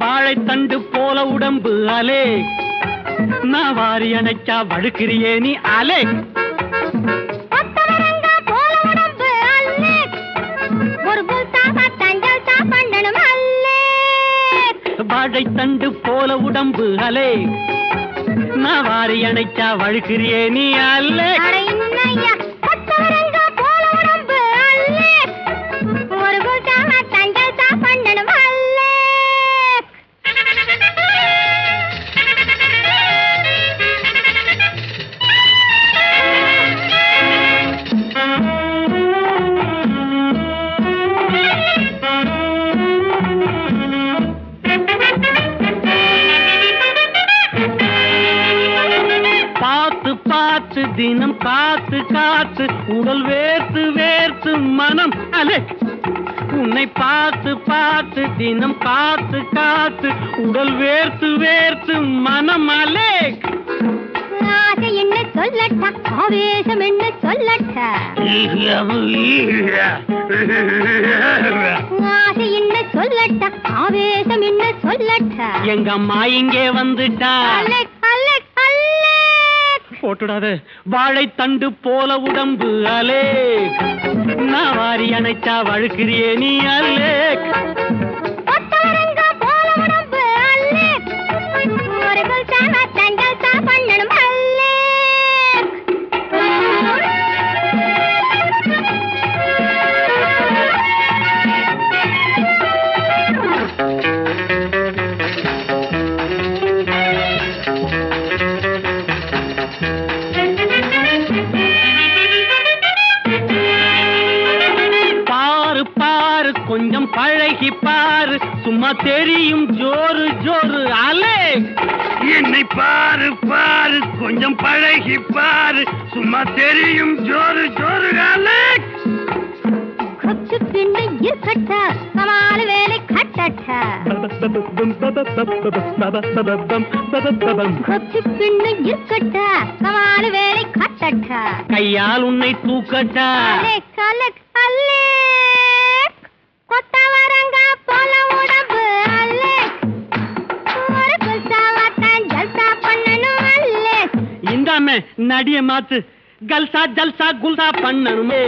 வாழைத்தண்டு போல உடம்பு அலே, நான் வாரி அணைச்சா வழுக்கிறியே நீ அலே. வாழைத்தண்டு போல உடம்பு அலே, நான் வாரி அணைச்சா வழுக்கிறியே நீ அல்லே. பார்த்து தினம் காத்து காத்து உடல் வேர்த்து வேர்த்து மனம் அலே. உன்னை பார்த்து பார்த்து தினம் காத்து காத்து உடல் வேர்த்து வேர்த்து மனம் அலே. ஆசை என்ன சொல்லட்டா, ஆவேசம் என்ன சொல்லட்டா, ஆசை என்ன சொல்லட்டா, ஆவேசம் என்ன சொல்லட்டா. எங்க அம்மா இங்கே வந்துட்டா. போட்டுடாத. வாழைத்தண்டு போல உடம்பு அலே, நான் வாரி அணைச்சா வழுக்கிறியே நீ அல்லே. கொஞ்சம் பழகி பாரு, சும்மா தெரியும் ஜோரு ஜோரு அலே. என்னை பாரு பாரு, கொஞ்சம் பழகி பாரு, சும்மா தெரியும் ஜோரு ஜோரு அலே. கொச்சு பின்ன இருக்கட்டா, கமால் வேலை கட்டட்டா. கொச்சு பின்ன இருக்கட்டா, கமால் வேலை கட்டட்டா. கையால் உன்னை தூக்கட்டா. இந்தாமே நடிய மாத்து, கல்சா ஜல்சா குல்சா பண்ணணுமே.